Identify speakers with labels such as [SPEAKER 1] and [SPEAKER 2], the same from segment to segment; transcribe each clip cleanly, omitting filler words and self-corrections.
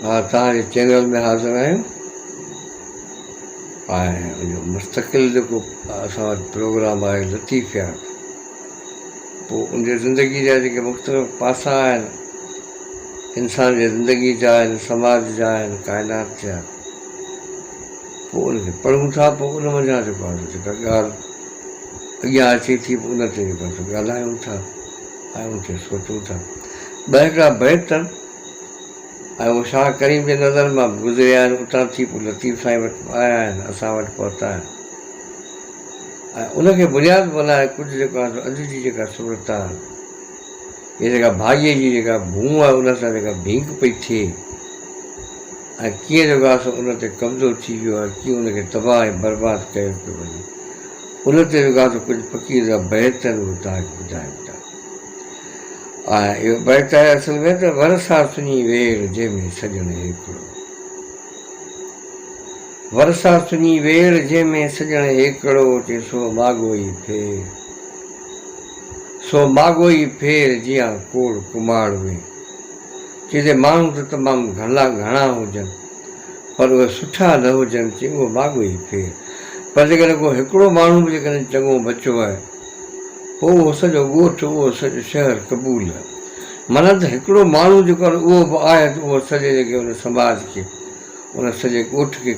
[SPEAKER 1] हाँ, तव्हांजे चैनल में हाज़िर आहियूं। ऐं मुस्तक़िल जेको असां वटि प्रोग्राम आहे लतीफ़िया, पोइ उनजे ज़िंदगी जा जेके मुख़्तलिफ़ पासा आहिनि, इंसान जे ज़िंदगी जा आहिनि, समाज जा आहिनि, काइनात जा, पोइ उनखे पढ़ूं था। पोइ उन वञा जेको आहे जेका ॻाल्हि अॻियां अचे थी, पोइ उन ते जेको आहे ॻाल्हायूं था ऐं उन ते सोचूं था। ॿ हिकिड़ा बैत आहिनि ऐं उहो शाह करीम जे नज़र मां गुज़रिया आहिनि, उतां थी पोइ लतीफ़ साईं वटि आया आहिनि, असां वटि पहुता आहिनि। ऐं उनखे बुनियादु बनाए कुझु जेको आहे अॼु जी जेका सूरत आहे, इहा जेका भाॼीअ जी जेका भूं आहे, उन सां जेका भींग पई थिए ऐं कीअं जेको आहे उन ते कब्ज़ो थी वियो आहे, कीअं उनखे तबाह ऐं बर्बादु कयो पियो वञे, उन ते जेको आहे कुझु फ़क़ीर जा बैत आहिनि, उहे तव्हांखे ॿुधाइनि था। ऐं इहो बैत आहे असल में त वरसा सुञी वेड़ जंहिंमें सॼण हिकिड़ो, वरसा सुञी वेड़ जंहिंमें सॼण हिकिड़ो, चए सो माॻो ई फेर, सो माॻो ई फेर जीअं कोड़ कुमाड़ हुए। चइजे माण्हू त तमामु घणा हुजनि, पर उहे सुठा न हुजनि, चए उहो माॻो ई फेर। पर जेकॾहिं को हिकिड़ो माण्हू बि जेकॾहिं चङो बचियो आहे, पोइ उहो सॼो ॻोठु, उहो सॼो शहर क़बूल आहे। माना त हिकिड़ो माण्हू जेको आहे उहो बि आहे त उहो सॼे जेके उन समाज खे, उन सॼे ॻोठ खे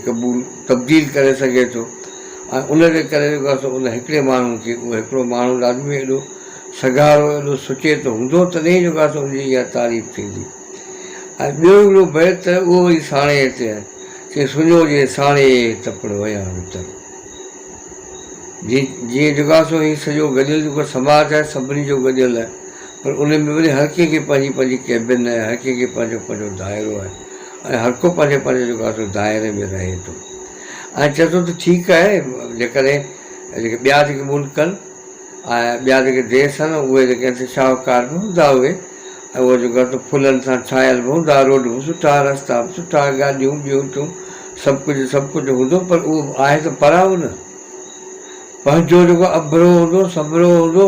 [SPEAKER 1] तब्दील करे सघे थो। ऐं उनजे करे जेको आहे उन हिकिड़े माण्हू खे, उहो हिकिड़ो माण्हू लाज़मी एॾो सगारो, एॾो सुचेतो हूंदो तॾहिं जेको आहे उनजी इहा तारीफ़ थींदी। ऐं ॿियो हिकिड़ो बैत उहो ई साणे हिते आहे, चए सुञो जे साणे तपड़ वया वितर। जीअं जेको आहे हीउ सॼो गॾियल जेको समाज आहे, सभिनी जो गॾियल आहे, पर उन में वरी हर कंहिंखे पंहिंजी पंहिंजी कैबिन आहे, हर कंहिंखे पंहिंजो पंहिंजो दाइरो आहे, ऐं हर को पंहिंजे पंहिंजे जेको आहे दाइरे में रहे थो। ऐं चए थो त ठीकु आहे, जेकॾहिं जेके ॿिया जेके मुल्क आहिनि ऐं ॿिया जेके देश आहिनि, उहे जेके आहिनि शाहूकार बि हूंदा उहे, ऐं उहो जेको आहे फुलनि सां छायल बि हूंदा, रोड बि सुठा, रस्ता बि सुठा, गाॾियूं ॿियूं थियूं, सभु कुझु हूंदो, पर उहो आहे त पराओ न। पंहिंजो जेको अभरो हूंदो, सबरो हूंदो,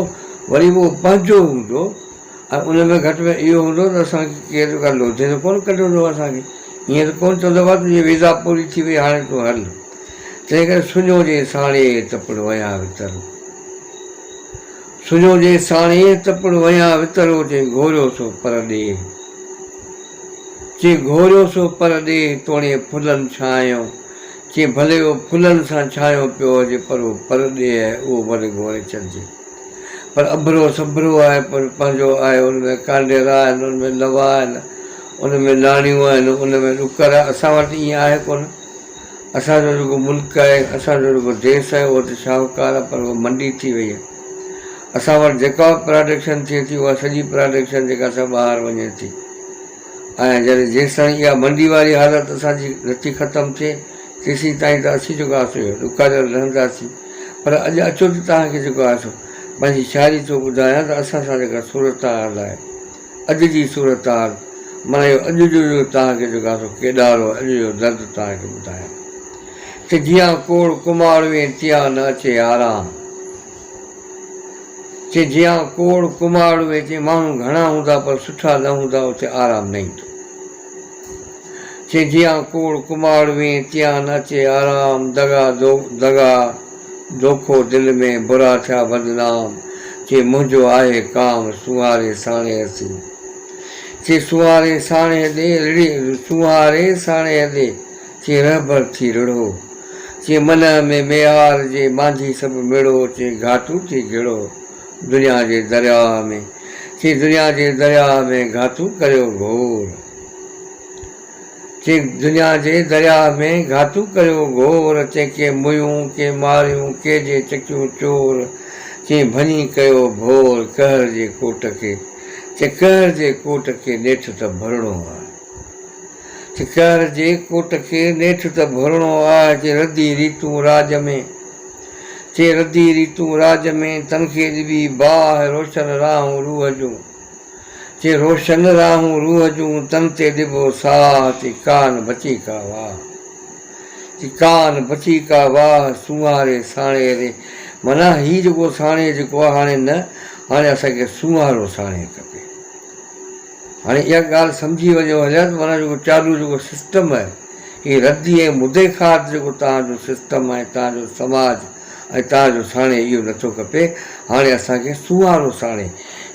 [SPEAKER 1] वरी उहो पंहिंजो हूंदो, ऐं उन में घटि में इहो हूंदो त असांखे केरु जेको आहे लोधे त कोन कढंदो असांखे, ईअं त कोन चवंदो आहे तुंहिंजी वीज़ा पूरी थी वई, हाणे तूं हल। तंहिं करे सुञो जे साणे तपड़ वया वितर, सुञो जे साणे तपड़ वया वितरो, चई घोरियो सो पर ॾे, चई घोरियो सो पर ॾे, तोणे फुलनि छायो, चई भले उहो फुलनि सां छायो पियो हुजे, पर उहो पर ॾे आहे, उहो भले घोरे छॾिजे। पर अभरो सबरो आहे, पर पंहिंजो आहे, उनमें कांडेर आहिनि, उनमें लवा आहिनि, उनमें नाणियूं आहिनि, उनमें ॾुकर आहे। असां वटि ईअं आहे कोन। असांजो जेको मुल्क आहे, असांजो जेको देश आहे, उहो त शाहूकार आहे, पर उहो मंडी थी वई आहे। असां वटि जेका प्रोडक्शन थिए थी, उहा सॼी प्रोडक्शन जेका असां ॿाहिरि वञे थी। ऐं जॾहिं जेसि ताईं इहा मंडी वारी हालति असांजी नथी ख़तमु थिए, तेसीं ताईं त असीं जेको आहे ॾुकारियल रहंदासीं। पर अॼु अचो त तव्हांखे जेको आहे पंहिंजी शाइरी थो ॿुधायां त असां सां जेका सूरत हाल आहे, अॼु जी सूरत हाल, माना इहो अॼु जो तव्हांखे जेको आहे केॾारो अॼु जो दर्द तव्हांखे ॿुधायां। त जीअं कोड़ कुमाड़ में तिया न अचे आराम, चए जीअं कोड़ कुमाड़ में, चए माण्हू घणा हूंदा पर सुठा न हूंदा, उते आराम न ईंदो। चए जीअं कोड़ कुमाड़ में तिया न अचे आराम, दगा दोखो दिलि में बुरा थिया बदनाम, चए मुंहिंजो आहे काम सुहारे साणे असी, चए सुहारे साणे हले, सुहारे साणे हले, चए रहबर थी रिड़ो, चए मन में मेहार जे मांझी सभु मिड़ो, चए घाटू थी घिड़ो दुनिया जे दरिया में, चए दुनिया जे दरिया में घाटू करियो घोर, चए दुनिया जे दरिया में घाटू करियो घोर, चए के मुयूं के मारियूं के जे चकियूं चोर, चए भञी कयो भोर कहर जे कोट खे, चए कहर जे कोट खे नेठि त भरणो आहे, चए कहर जे कोट खे नेठि त भरणो आहे, चए रदी रीतूं राज में, चए रदी रीतूं राज में, तनखे ॾिबी बाहि रोशन राहूं रूह जूं, चए रोशन राहूं रूह जूं, तन ते ॾिबो साह, चए कान बची का वाह, चए कान बची का वाह, सुहारे साणे रे। माना हीउ जेको साणे जेको आहे हाणे न, हाणे असांखे सुहारो साणे खपे। हाणे इहा ॻाल्हि सम्झी वञो हलिया त माना जेको चालू जेको सिस्टम आहे हीअ रद्दी ऐं मुदे खार जेको तव्हांजो सिस्टम आहे, तव्हांजो समाज ऐं तव्हांजो साणे इहो नथो खपे। हाणे असांखे सुवारो साणे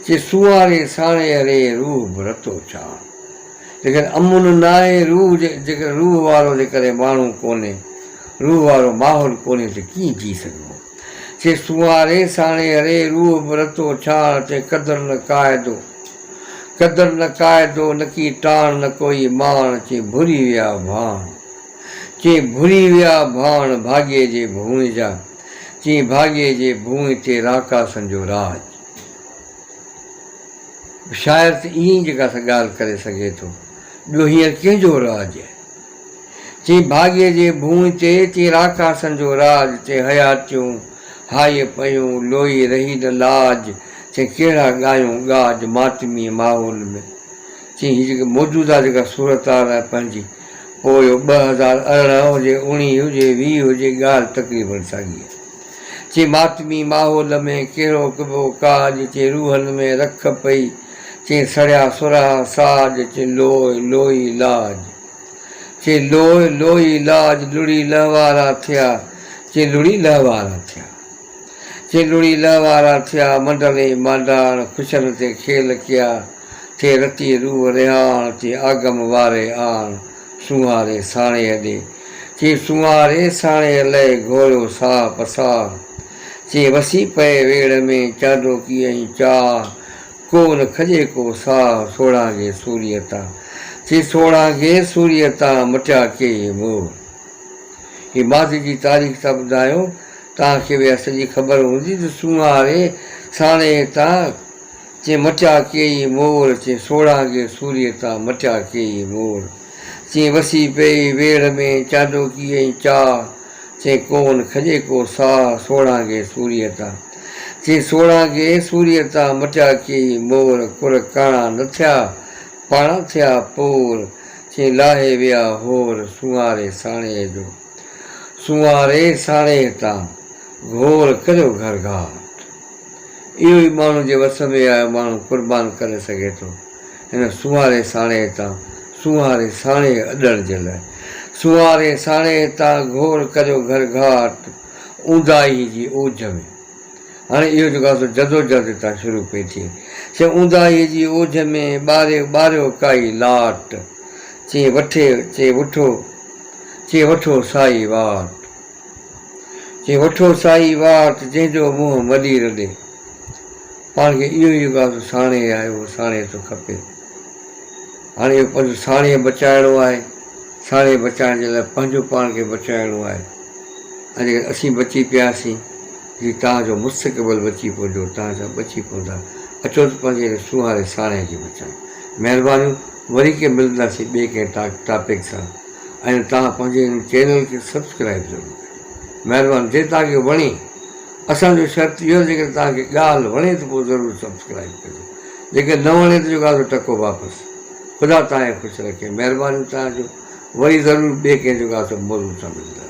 [SPEAKER 1] चए सुवारे साणे अरे रूह रतो छा, जेकॾहिं अमुन न आहे रूह जेकर रूह वारो जेकॾहिं माण्हू कोन्हे, रूह वारो माहौल कोन्हे त कीअं जी सघिबो। चए सुवारे साणे अरे रूह रतो छा, चए क़दुरु न क़ाइदो, क़दुरु न क़ाइदो न की टाण न कोई माण, चए भुरी विया भाण, चए भुरी विया भाण भाॻे जे भूण जा, चई भाॻे जे भूण ते राकासनि जो राज। शाइर त ईअं ई जेका सा ॻाल्हि करे सघे थो, ॿियो हींअर कंहिंजो राज आहे। चई भाॻे जे भूण ते, चई राकासनि जो राज, चई हयातियूं हाय पयूं लोई रही न लाज, चई कहिड़ा ॻायूं ॻाज मातमी माहौल में। चई हीअ जेका मौजूदा जेका सूरत आहे पंहिंजी, पोइ 2018 हुजे 19 हुजे 20 हुजे, ॻाल्हि तक़रीबन साॻी आहे। चई मातमी माहौल में कहिड़ो कबो काज, चई रूहनि में रख पई, चई सड़िया सुरा साज, चई लोई लोई लाज, चई लोई लोई लाज लुड़ी लहवारा थिया, चई लुड़ी लहवारा थिया, चई लुड़ी लहवारा थिया मंडले मांडाण खुशनि ते खेल कया, थे रती रूह रिहाण, चई आगम वारे आण सुहारे साणे हॾे, चई सुहारे साणे अलाए घोड़ो साह पसाह, चई वसी पए वेड़ में चांडो कीअं चाह, को न खजे को साह सोड़ांगे सूर्यता, चई सोड़ांगे सूर्यता मटिया के मोह। हीअ माज़ी जी तारीख़ था ॿुधायो, तव्हांखे बि सॼी ख़बर हूंदी त सुहारे साणे तां, चई मटिया के मोर, चई सोड़ांगे सूर्यता मटिया के मोर, चई वसी पई वेड़ में चांडो कीअं चाह, चई कोन खजे को साह सोड़ांगे सूर्यता, चई सोड़ांगे सूर्यता मटिया के मोर, कुर काणा न थिया पाणा थिया पोर, चई लाहे विया होर सुहारे साणे जो, सुहारे साणे तां घोर करियो घर घाट। इहो ई माण्हू जे वस में आहे, माण्हू क़ुर्बान करे सघे थो हिन सुहारे साणे तां, सुहारे साणे अॾण जे लाइ। सुहारे साणे तां घोर करियो घर घाट, ऊंदाही जी ओझ में। हाणे इहो जेको आहे जदोजहद हितां शुरू पई थिए। चई ऊंदाही जी ओझ में ॿारियो काई लाट, चई वठो साई वाट, चई वठो साई वाट जंहिंजो मुंहुं मॾी रॾे। पाण खे इहो ई जेको आहे साणे आहे उहो साणे थो खपे। हाणे इहो पंहिंजो साणे बचाइणो आहे, साणे बचाइण जे लाइ पंहिंजो पाण खे बचाइणो आहे। ऐं जेकर असीं बची पियासीं, जीअं तव्हांजो मुस्तक़बिल बची पवंदो, तव्हांजा बची पवंदा। अचो त पंहिंजे सुहारे साणे खे बचायूं। महिरबानी, वरी कंहिं मिलंदासीं ॿिए कंहिं टॉपिक सां। ऐं तव्हां पंहिंजे हिन चैनल खे सब्सक्राइब ज़रूरु कयो। महिरबानी, जे तव्हांखे वणे, असांजो शर्त इहो जेकर तव्हांखे ॻाल्हि वणे त पोइ ज़रूरु सब्सक्राइब कजो, जेकर न वणे त जेको आहे टको वापसि। ख़ुदा तव्हांखे ख़ुशि रखे। महिरबानी तव्हांजो, वरी ज़रूरु ॿिए कंहिं जेको आहे मौज़ूअ सां मिलंदा।